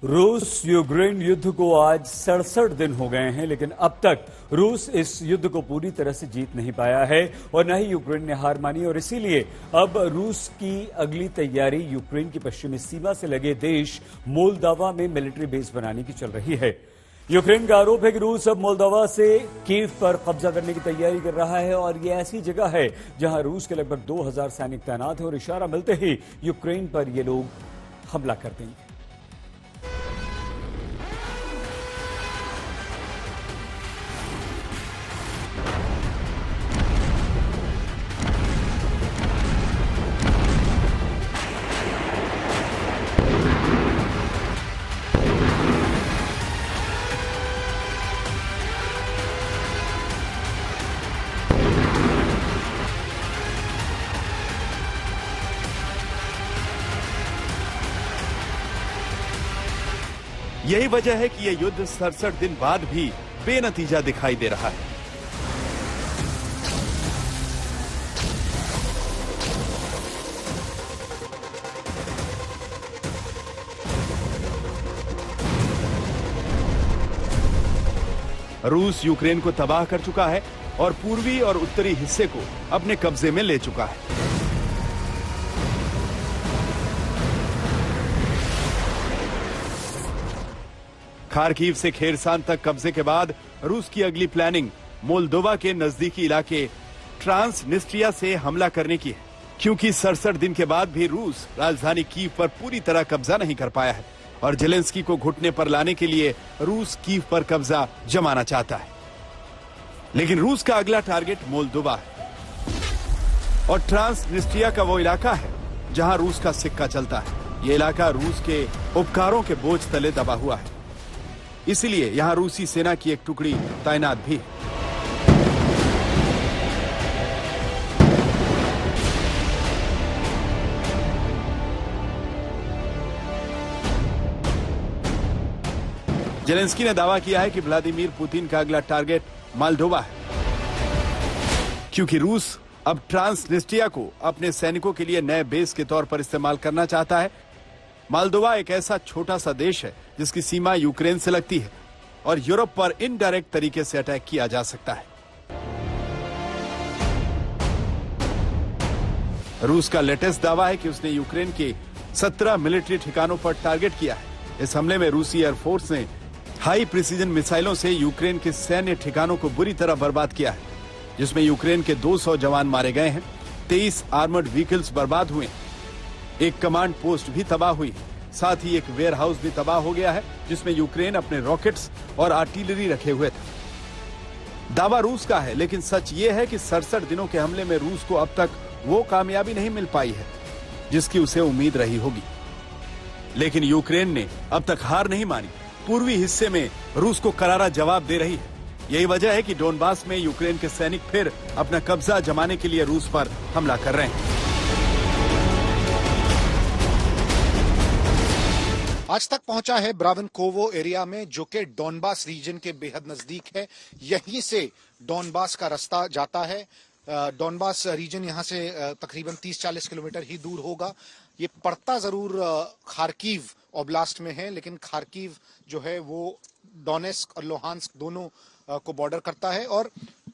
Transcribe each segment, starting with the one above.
रूस यूक्रेन युद्ध को आज 67 दिन हो गए हैं, लेकिन अब तक रूस इस युद्ध को पूरी तरह से जीत नहीं पाया है और न ही यूक्रेन ने हार मानी। और इसीलिए अब रूस की अगली तैयारी यूक्रेन की पश्चिमी सीमा से लगे देश मोल्दोवा में मिलिट्री बेस बनाने की चल रही है। यूक्रेन का आरोप है कि रूस अब मोल्दोवा से कीव पर कब्जा करने की तैयारी कर रहा है और यह ऐसी जगह है जहां रूस के लगभग 2000 सैनिक तैनात हैं और इशारा मिलते ही यूक्रेन पर ये लोग हमला कर देंगे। यही वजह है कि यह युद्ध 67 दिन बाद भी बेनतीजा दिखाई दे रहा है। रूस यूक्रेन को तबाह कर चुका है और पूर्वी और उत्तरी हिस्से को अपने कब्जे में ले चुका है। खार्किव से खेरसान तक कब्जे के बाद रूस की अगली प्लानिंग मोल्दोवा के नजदीकी इलाके ट्रांसनिस्ट्रिया से हमला करने की है, क्योंकि 67 दिन के बाद भी रूस राजधानी कीव पर पूरी तरह कब्जा नहीं कर पाया है और जेलेंस्की को घुटने पर लाने के लिए रूस कीव पर कब्जा जमाना चाहता है। लेकिन रूस का अगला टारगेट मोल्दोवा है और ट्रांसनिस्ट्रिया का वो इलाका है जहां रूस का सिक्का चलता है। ये इलाका रूस के उपकारों के बोझ तले दबा हुआ है, इसलिए यहां रूसी सेना की एक टुकड़ी तैनात भी है। जेलेंस्की ने दावा किया है कि व्लादिमीर पुतिन का अगला टारगेट मोल्दोवा है, क्योंकि रूस अब ट्रांसनिस्ट्रिया को अपने सैनिकों के लिए नए बेस के तौर पर इस्तेमाल करना चाहता है। मोल्दोवा एक ऐसा छोटा सा देश है जिसकी सीमा यूक्रेन से लगती है और यूरोप पर इनडायरेक्ट तरीके से अटैक किया जा सकता है। रूस का लेटेस्ट दावा है कि उसने यूक्रेन के 17 मिलिट्री ठिकानों पर टारगेट किया है। इस हमले में रूसी एयरफोर्स ने हाई प्रिसीजन मिसाइलों से यूक्रेन के सैन्य ठिकानों को बुरी तरह बर्बाद किया है, जिसमें यूक्रेन के 200 जवान मारे गए हैं, 23 आर्मर्ड व्हीकल्स बर्बाद हुए, एक कमांड पोस्ट भी तबाह हुई, साथ ही एक वेयर हाउस भी तबाह हो गया है जिसमें यूक्रेन अपने रॉकेट्स और आर्टिलरी रखे हुए थे। दावा रूस का है, लेकिन सच ये है कि 67 दिनों के हमले में रूस को अब तक वो कामयाबी नहीं मिल पाई है जिसकी उसे उम्मीद रही होगी। लेकिन यूक्रेन ने अब तक हार नहीं मानी, पूर्वी हिस्से में रूस को करारा जवाब दे रही है। यही वजह है कि डोनबास में यूक्रेन के सैनिक फिर अपना कब्जा जमाने के लिए रूस पर हमला कर रहे हैं। आज तक पहुंचा है ब्रावनकोवो एरिया में, जो कि डोनबास रीजन के बेहद नजदीक है। यहीं से डोनबास का रास्ता जाता है। डोनबास रीजन यहां से तकरीबन 30-40 किलोमीटर ही दूर होगा। ये पड़ता जरूर खार्किव ओब्लास्ट में है, लेकिन खार्किव जो है वो डोनेस्क और लोहांस्क दोनों को बॉर्डर करता है और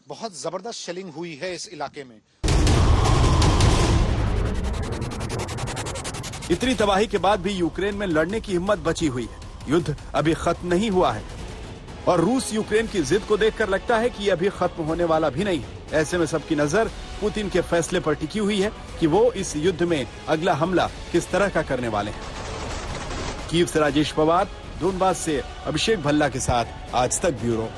बहुत जबरदस्त शेलिंग हुई है इस इलाके में। इतनी तबाही के बाद भी यूक्रेन में लड़ने की हिम्मत बची हुई है। युद्ध अभी खत्म नहीं हुआ है और रूस यूक्रेन की जिद को देखकर लगता है कि यह अभी खत्म होने वाला भी नहीं है। ऐसे में सबकी नजर पुतिन के फैसले पर टिकी हुई है कि वो इस युद्ध में अगला हमला किस तरह का करने वाले हैं। कीव से राजेश पवार, डोनबास से अभिषेक भल्ला के साथ आज तक ब्यूरो।